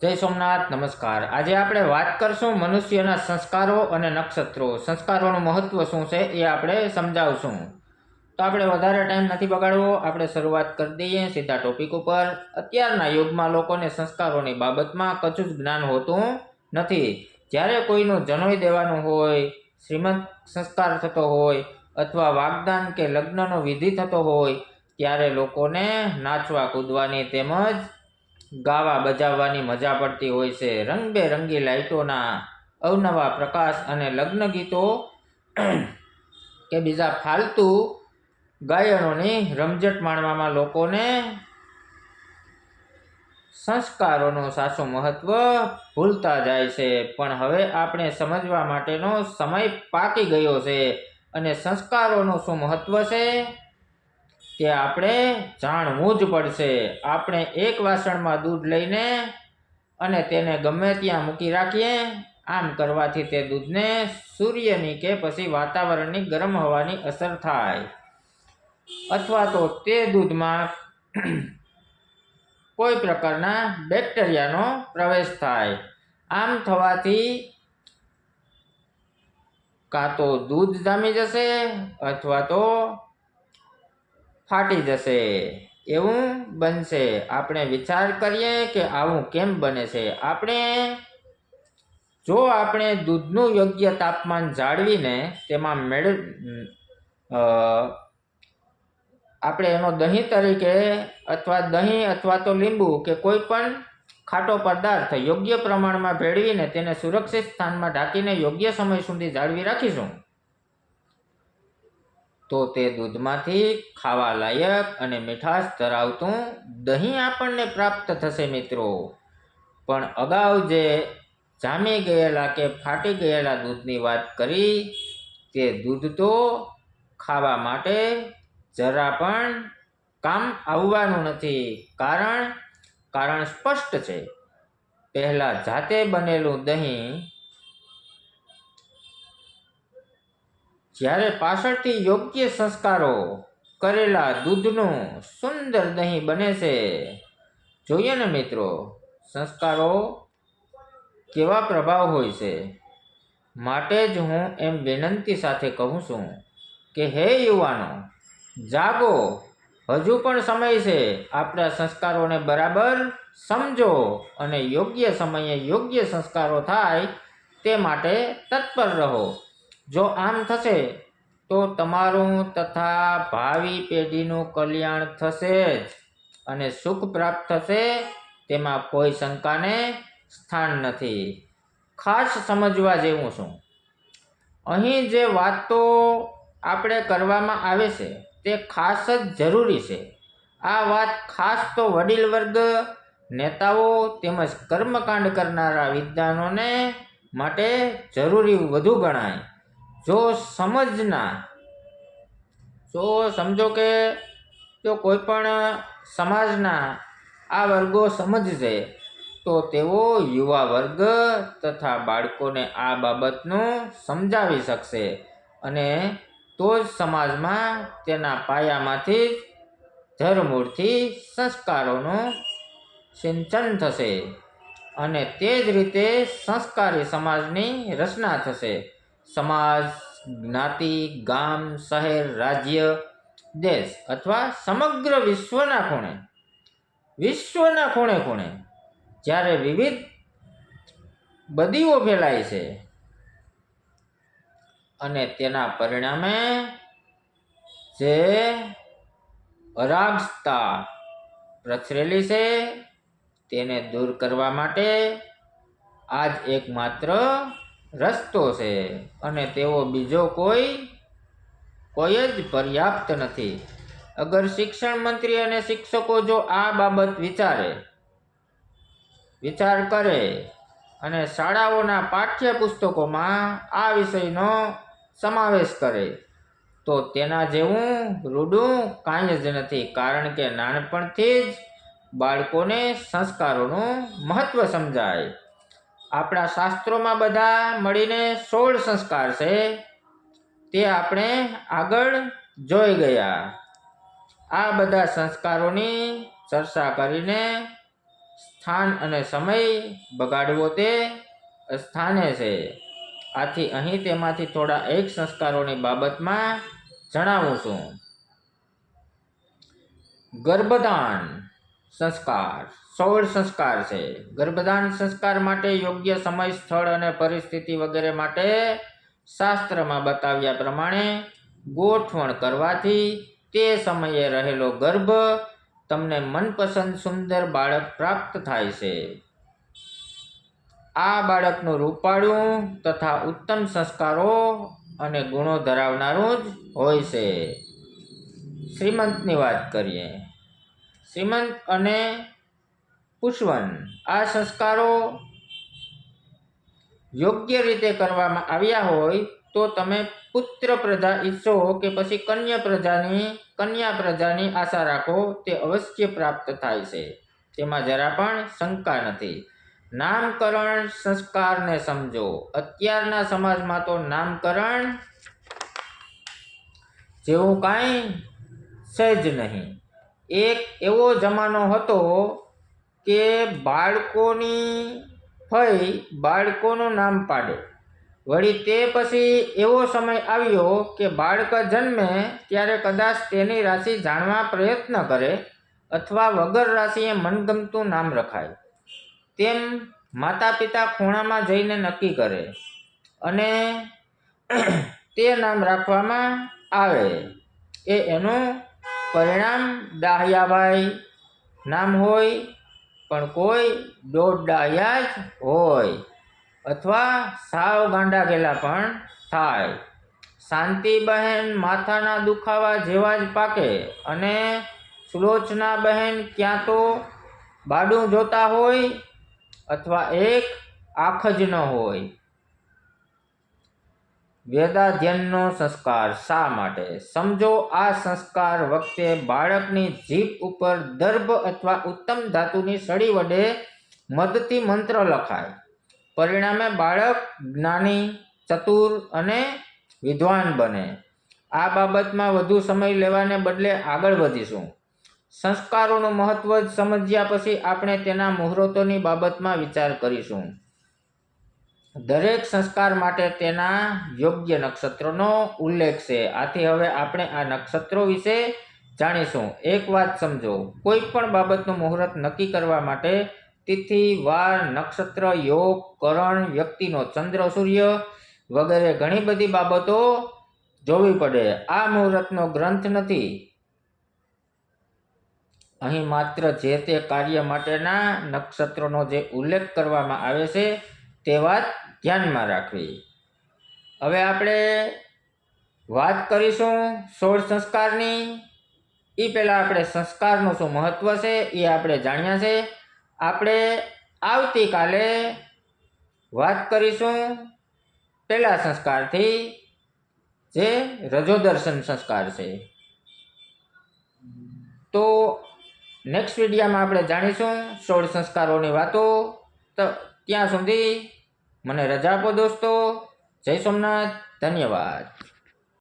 જય સોમનાથ, નમસ્કાર। આજે આપણે વાત કરશું મનુષ્યના સંસ્કારો અને નક્ષત્રો। સંસ્કારોનું મહત્વ શું છે એ આપણે સમજાવશું। તો આપણે વધારે ટાઈમ નથી બગાડવો, આપણે શરૂઆત કરી દઈએ સીધા ટોપિક ઉપર। અત્યારના યુગમાં લોકોને સંસ્કારોની બાબતમાં કશું જ જ્ઞાન હોતું નથી। જ્યારે કોઈનું જનોઈ દેવાનું હોય, શ્રીમંત સંસ્કાર થતો હોય અથવા વાગદાન કે લગ્નનો વિધિ થતો હોય ત્યારે લોકોને નાચવા કૂદવાની તેમજ ગાવા બજાવવાની મજા પડતી હોય છે। રંગબેરંગી લાઇટોના અવનવા પ્રકાશ અને લગ્ન ગીતો કે બીજા ફાલતુ ગાયનોની રમઝટ માણવામાં લોકોને સંસ્કારોનું સાચું મહત્વ ભૂલતા જાય છે। પણ હવે આપણે સમજવા માટેનો સમય પાકી ગયો છે અને સંસ્કારોનું શું મહત્વ છે તે આપણે જાણવું જ પડશે। આપણે એક વાસણમાં દૂધ લઈને અને તેને ગમે ત્યાં મૂકી રાખીએ। આમ કરવાથી તે દૂધને સૂર્યની કે પછી વાતાવરણની ગરમ હવાની અસર થાય અથવા તો તે દૂધમાં કોઈ પ્રકારના બેક્ટેરિયાનો પ્રવેશ થાય। આમ થવાથી કાં તો દૂધ જામી જશે અથવા તો ફાટી જશે એવું બનશે। આપણે વિચાર કરીએ કે આવું કેમ બને છે। જો આપણે દૂધનું યોગ્ય તાપમાન જાળવીને તેમાં આપણે એનો દહીં તરીકે અથવા તો લીંબુ કે કોઈ પણ ખાટો પદાર્થ યોગ્ય પ્રમાણમાં ભેળવીને તેને સુરક્ષિત સ્થાનમાં ઢાંકીને યોગ્ય સમય સુધી જાળવી રાખીશું તો તે દૂધમાંથી ખાવા લાયક અને મીઠાશ ધરાવતું દહીં આપણને પ્રાપ્ત થશે મિત્રો। પણ અગાઉ જે જામી ગયેલા કે ફાટી ગયેલા દૂધની વાત કરી તે દૂધ તો ખાવા માટે જરા પણ કામ આવવાનું નથી। કારણ સ્પષ્ટ છે। પહેલા જાતે બનેલું દહીં જ્યારે પાછળથી યોગ્ય સંસ્કારો કરેલા દૂધનું સુંદર દહીં બને છે। જોઈએ ને મિત્રો, સંસ્કારો કેવા પ્રભાવ હોય છે। માટે જ હું એમ વિનંતી સાથે કહું છું કે હે યુવાનો, જાગો, હજુ પણ સમય છે। આપણા સંસ્કારોને બરાબર સમજો અને યોગ્ય સમયે યોગ્ય સંસ્કારો થાય તે માટે તત્પર રહો। જો આમ થશે તો તમારું તથા ભાવિ પેઢીનું કલ્યાણ થશે જ અને સુખ પ્રાપ્ત થશે તેમાં કોઈ શંકાને સ્થાન નથી। ખાસ સમજવા જેવું છું, અહીં જે વાતો આપણે કરવામાં આવે છે તે ખાસ જ જરૂરી છે। આ વાત ખાસ તો વડીલ વર્ગ, નેતાઓ તેમજ કર્મકાંડ કરનારા વિદ્વાનોને માટે જરૂરી વધુ ગણાય। જો કોઈ પણ સમાજના આ વર્ગો સમજશે તો તેઓ યુવા વર્ગ તથા બાળકોને આ બાબતનું સમજાવી શકશે અને તો જ સમાજમાં તેના પાયામાંથી ધરમૂળથી સંસ્કારોનું સિંચન થશે અને તે જ રીતે સંસ્કારી સમાજની રચના થશે। સમાજ, જ્ઞાતિ, ગામ, શહેર, રાજ્ય, દેશ અથવા સમગ્ર વિશ્વના ખૂણે જ્યારે વિવિધ બદીઓ ફેલાય છે અને તેના પરિણામે જે અરાજકતા પ્રસરેલી છે તેને દૂર કરવા માટે આજ એકમાત્ર રસ્તો છે અને તેવો બીજો કોઈ જ પર્યાપ્ત નથી। અગર શિક્ષણ મંત્રી અને શિક્ષકો જો આ બાબત વિચાર કરે અને શાળાઓના પાઠ્યપુસ્તકોમાં આ વિષયનો સમાવેશ કરે તો તેના જેવું રૂડું કાંઈ જ નથી। કારણ કે નાનપણથી જ બાળકોને સંસ્કારોનું મહત્વ સમજાય। આપણા શાસ્ત્રોમાં બધા મળીને 16 સંસ્કાર છે તે આપણે આગળ જોઈ ગયા। આ બધા સંસ્કારોની ચર્ચા કરીને સ્થાન અને સમય બગાડવો તે અસ્થાને છે. આથી અહીં તેમાંથી થોડા એક સંસ્કારોની બાબતમાં જણાવું છું. ગર્ભદાન સંસ્કાર 16 સંસ્કાર છે. ગર્ભદાન સંસ્કાર માટે યોગ્ય સમય, સ્થળ અને પરિસ્થિતિ વગેરે માટે શાસ્ત્રમાં બતાવ્યા પ્રમાણે ગોઠવણ કરવાથી તે સમયે રહેલો ગર્ભ તમને મનપસંદ સુંદર બાળક પ્રાપ્ત થાય છે. આ બાળકનું રૂપાળું તથા ઉત્તમ સંસ્કારો અને ગુણો ધરાવનારું જ હોય છે. શ્રીમંતની વાત કરીએ. શ્રીમંત અને પુષ્વન આ સંસ્કારો યોગ્ય રીતે કરવામાં આવ્યા હોય તો તમે પુત્ર પ્રજા ઈચ્છો કે પછી કન્યા પ્રજાની આશા રાખો તે અવશ્ય પ્રાપ્ત થાય છે. તેમાં જરા પણ શંકા નથી. નામકરણ સંસ્કારને સમજો. અત્યારના સમાજમાં તો નામકરણ જેવું કાંઈ છે જ નહીં. એક એવો જમાનો હતો કે બાળકોની ફઈ બાળકોનું નામ પાડે. વળી તે પછી એવો સમય આવ્યો કે બાળક જન્મે ત્યારે કદાચ તેની રાશિ જાણવા પ્રયત્ન કરે અથવા વગર રાશિએ મનગમતું નામ રખાય તેમ માતા પિતા ખૂણામાં જઈને નક્કી કરે અને તે નામ રાખવામાં આવે. એનું પરિણામ ડાહ્યાભાઈ નામ હોય, પણ કોઈ દોઢ ડાહ્યા જ હોય અથવા સાવ ગાંડા ગેલા પણ થાય. શાંતિબહેન માથાના દુખાવા જેવા જ પાકે અને સુલોચનાબહેન ક્યાં તો બાડું જોતા હોય અથવા એક આંખ જ ન હોય. વેદાધ્યયનનો સંસ્કાર શા માટે? સમજો, આ સંસ્કાર વખતે બાળકની જીભ ઉપર દર્ભ અથવા ઉત્તમ ધાતુની સળી વડે મદથી મંત્ર લખાય. પરિણામે બાળક જ્ઞાની, ચતુર અને વિદ્વાન બને. આ બાબતમાં વધુ સમય લેવાને બદલે આગળ વધીશું. સંસ્કારોનું મહત્વ જ સમજ્યા પછી આપણે તેના મુહૂર્તોની બાબતમાં વિચાર કરીશું. દરેક સંસ્કાર માટે તેના યોગ્ય નક્ષત્રનો ઉલ્લેખ છે. આથી હવે આપણે આ નક્ષત્રો વિશે જાણીશું. એક વાત સમજો, કોઈ પણ બાબતનું મુહૂર્ત નક્કી કરવા માટે તિથિ, વાર, નક્ષત્ર, યોગ, કરણ, વ્યક્તિનો ચંદ્ર, સૂર્ય વગેરે ઘણી બધી બાબતો જોવી પડે. આ મુહૂર્તનો ગ્રંથ નથી. અહીં માત્ર જે તે કાર્ય માટેના નક્ષત્રોનો જે ઉલ્લેખ કરવામાં આવે છે તે વાત ધ્યાનમાં રાખવી. હવે આપણે વાત કરીશું 16 સંસ્કારની. એ પહેલાં આપણે સંસ્કારનું શું મહત્વ છે એ આપણે જાણ્યા છે. આપણે આવતીકાલે વાત કરીશું પહેલા સંસ્કારથી, જે રજોદર્શન સંસ્કાર છે. તો નેક્સ્ટ વિડીયોમાં આપણે જાણીશું 16 સંસ્કારોની વાતો. તો ત્યાં સુધી મને રજા આપો દોસ્તો. જય સોમનાથ. ધન્યવાદ.